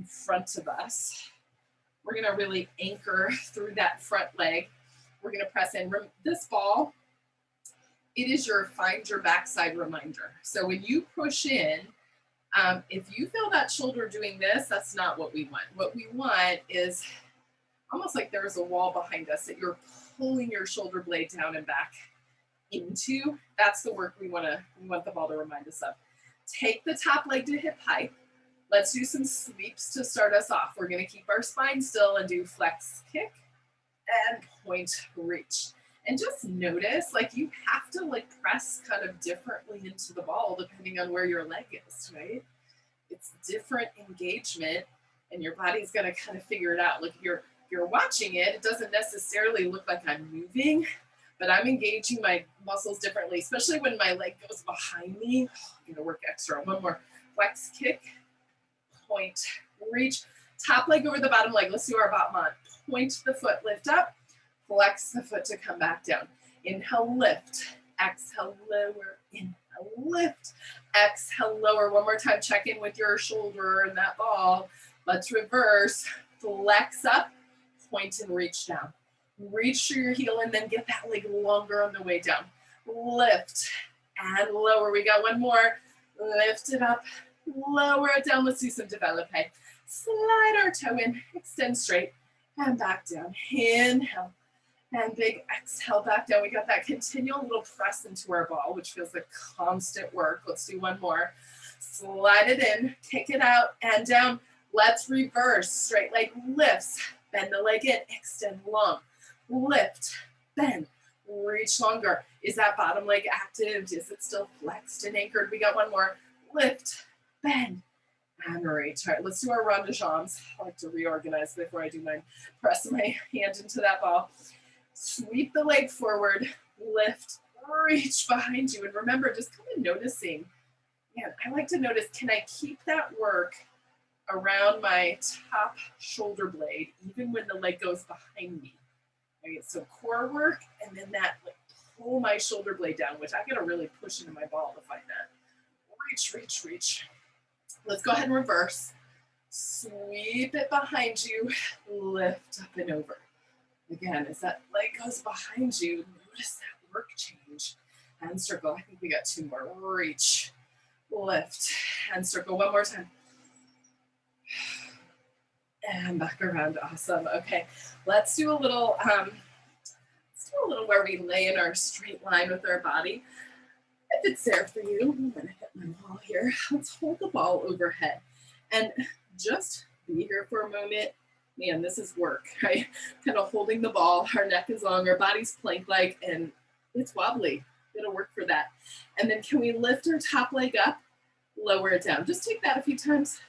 in front of us. We're gonna really anchor through that front leg. We're gonna press in. This ball, it is your find your backside reminder. So when you push in, if you feel that shoulder doing this, that's not what we want. What we want is almost like there's a wall behind us that you're pulling your shoulder blade down and back into. That's the work we want the ball to remind us of. Take the top leg to hip height. Let's do some sweeps to start us off. We're gonna keep our spine still and do flex kick and point reach. And just notice, like you have to like press kind of differently into the ball depending on where your leg is, right? It's different engagement and your body's gonna kind of figure it out. Like if you're watching it, it doesn't necessarily look like I'm moving, but I'm engaging my muscles differently, especially when my leg goes behind me. I'm gonna work extra. One more. Flex kick, point, reach. Top leg over the bottom leg. Let's do our battement. Point the foot, lift up, flex the foot to come back down. Inhale, lift. Exhale, lower. Inhale, lift. Exhale, lower. One more time. Check in with your shoulder and that ball. Let's reverse. Flex up, point and reach down. Reach through your heel and then get that leg longer on the way down. Lift and lower. We got one more. Lift it up, lower it down. Let's do some develope. Slide our toe in, extend straight, and back down. Inhale, and big exhale back down. We got that continual little press into our ball, which feels like constant work. Let's do one more. Slide it in, kick it out, and down. Let's reverse. Straight leg lifts, bend the leg in, extend long. Lift, bend, reach longer. Is that bottom leg active? Is it still flexed and anchored? We got one more. Lift, bend, and reach. All right, let's do our rond de jambes. I like to reorganize before I do mine. Press my hand into that ball. Sweep the leg forward, lift, reach behind you. And remember, just kind of noticing, man, I like to notice, can I keep that work around my top shoulder blade, even when the leg goes behind me? Right, so core work, and then that like pull my shoulder blade down, which I gotta really push into my ball to find that. Reach, reach, reach. Let's go ahead and reverse. Sweep it behind you, lift up and over. Again, as that leg goes behind you, notice that work change. Hand circle, I think we got two more. Reach, lift, hand circle, one more time. And back around, awesome. Okay, let's do a little where we lay in our straight line with our body. If it's there for you, I'm gonna hit my ball here. Let's hold the ball overhead and just be here for a moment. Man, this is work, right? Kind of holding the ball, our neck is long, our body's plank-like, and it's wobbly. It'll work for that. And then can we lift our top leg up, lower it down? Just take that a few times.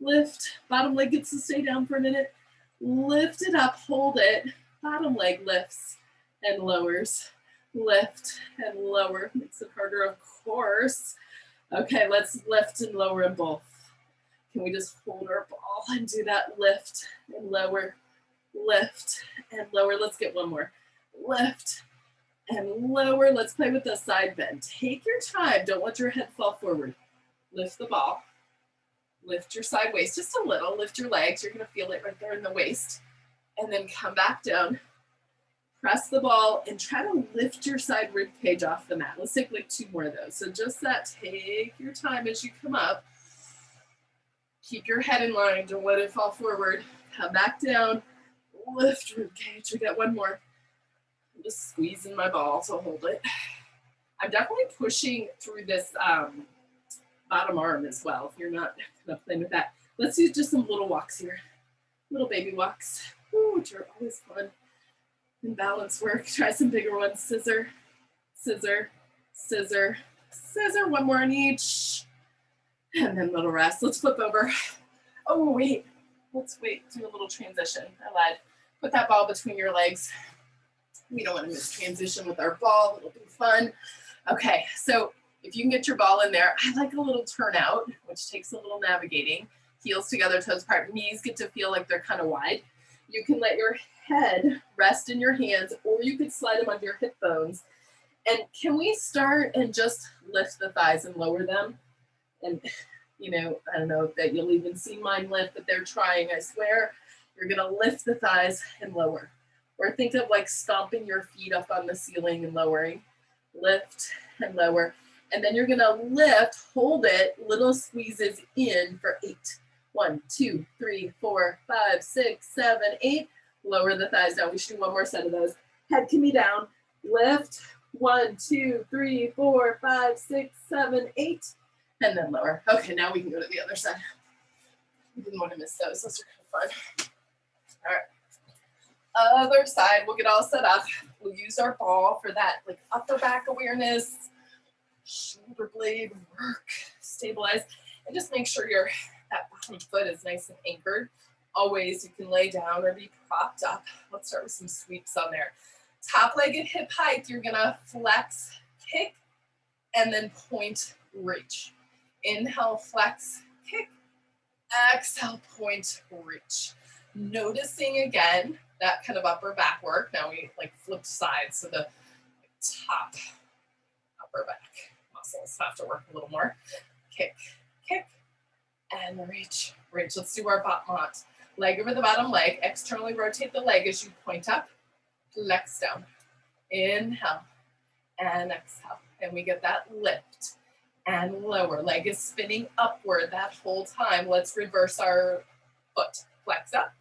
Lift, bottom leg gets to stay down for a minute. Lift it up, hold it. Bottom leg lifts and lowers. Lift and lower. Makes it harder, of course. Okay, let's lift and lower in both. Can we just hold our ball and do that lift and lower, lift and lower? Let's get one more. Lift and lower. Let's play with the side bend. Take your time. Don't let your head fall forward. Lift the ball. Lift your side waist just a little. Lift your legs. You're going to feel it right there in the waist. And then come back down. Press the ball and try to lift your side rib cage off the mat. Let's take like two more of those. So just that, take your time as you come up. Keep your head in line. Don't let it fall forward. Come back down. Lift rib cage. We got one more. I'm just squeezing my ball to hold it. I'm definitely pushing through this bottom arm as well. If you're not gonna play with that, let's do just some little walks here. Little baby walks, which are always fun. And balance work. Try some bigger ones. Scissor, scissor, scissor, scissor. One more on each. And then little rest. Let's flip over. Oh, wait. Let's wait. Do a little transition. I lied. Put that ball between your legs. We don't want to miss transition with our ball. It'll be fun. Okay, so if you can get your ball in there, I like a little turnout, which takes a little navigating. Heels together, toes apart. Knees get to feel like they're kind of wide. You can let your head rest in your hands, or you could slide them under your hip bones. And can we start and just lift the thighs and lower them? And You know, I don't know that you'll even see mine lift, but they're trying, I swear. You're gonna lift the thighs and lower. Or think of like stomping your feet up on the ceiling and lowering. Lift and lower. And then you're gonna lift, hold it, little squeezes in for 8. 1, 2, 3, 4, 5, 6, 7, 8. Lower the thighs down. We should do one more set of those. Head can be down. Lift. 1, 2, 3, 4, 5, 6, 7, 8. And then lower. Okay, now we can go to the other side. We didn't want to miss those. Those are kind of fun. All right. Other side, we'll get all set up. We'll use our ball for that like upper back awareness, shoulder blade work, stabilize, and just make sure that bottom foot is nice and anchored. Always you can lay down or be propped up. Let's start with some sweeps on there. Top leg at hip height, you're gonna flex, kick, and then point, reach. Inhale, flex, kick, exhale, point, reach. Noticing again that kind of upper back work. Now we like flip sides, so the top upper back muscles have to work a little more. Kick, kick, and reach, reach. Let's do our bot mat. Leg over the bottom leg. Externally rotate the leg as you point up, flex down. Inhale and exhale. And we get that lift and lower. Leg is spinning upward that whole time. Let's reverse our foot. Flex up,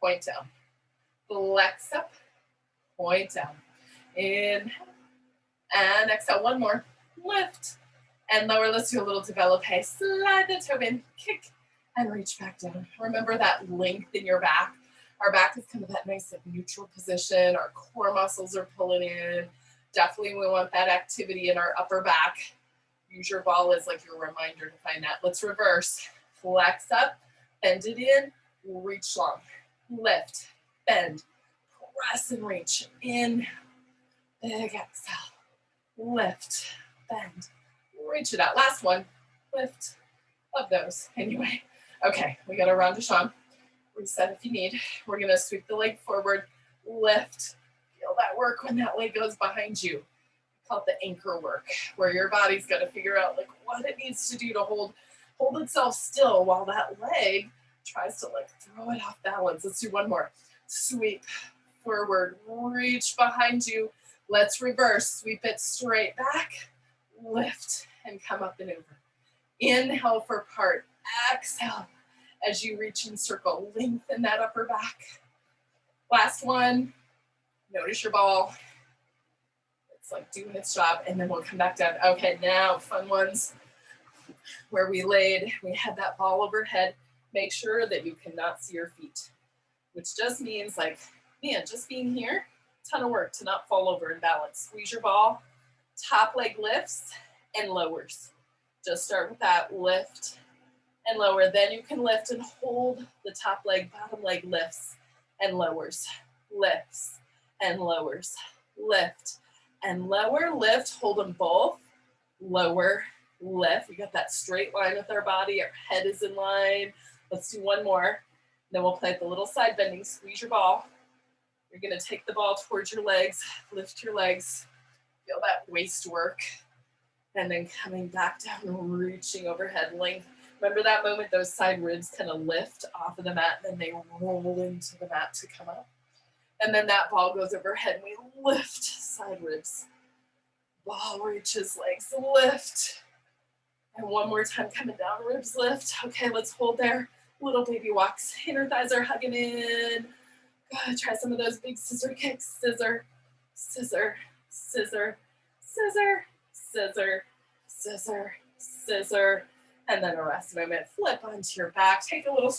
point down. Flex up, point down. Inhale and exhale. One more. Lift and lower. Let's do a little develope. Slide the toe in, kick, and reach back down. Remember that length in your back. Our back is kind of that nice like, neutral position. Our core muscles are pulling in. Definitely we want that activity in our upper back. Use your ball as like your reminder to find that. Let's reverse. Flex up, bend it in, reach long. Lift, bend, press and reach. Inhale, big exhale. Lift, bend, reach it out. Last one, lift. Love those. Anyway, okay, we got a round to Sean. Reset if you need. We're gonna sweep the leg forward, lift. Feel that work when that leg goes behind you. We call it the anchor work, where your body's got to figure out like what it needs to do to hold itself still while that leg tries to like throw it off balance. Let's do one more. Sweep forward, reach behind you. Let's reverse. Sweep it straight back, lift, and come up and over. Inhale for part. Exhale as you reach and circle. Lengthen that upper back. Last one. Notice your ball. It's like doing its job, and then we'll come back down. Okay, now fun ones where we had that ball overhead. Make sure that you cannot see your feet, which just means like, man, just being here, ton of work to not fall over and balance. Squeeze your ball, top leg lifts and lowers. Just start with that lift and lower. Then you can lift and hold the top leg, bottom leg lifts and lowers, lifts and lowers, lift and lower, lift, hold them both, lower, lift. We got that straight line with our body, our head is in line. Let's do one more. Then we'll play at the little side bending, squeeze your ball. You're gonna take the ball towards your legs, lift your legs, feel that waist work, and then coming back down, reaching overhead, length. Remember that moment, those side ribs kind of lift off of the mat, and then they roll into the mat to come up. And then that ball goes overhead, and we lift side ribs. Ball reaches, legs lift. And one more time, coming down, ribs lift. Okay, let's hold there. Little baby walks. Inner thighs are hugging in. Good. Try some of those big scissor kicks. Scissor, scissor, scissor, scissor, scissor, scissor, scissor. And then a rest moment. Flip onto your back. Take a little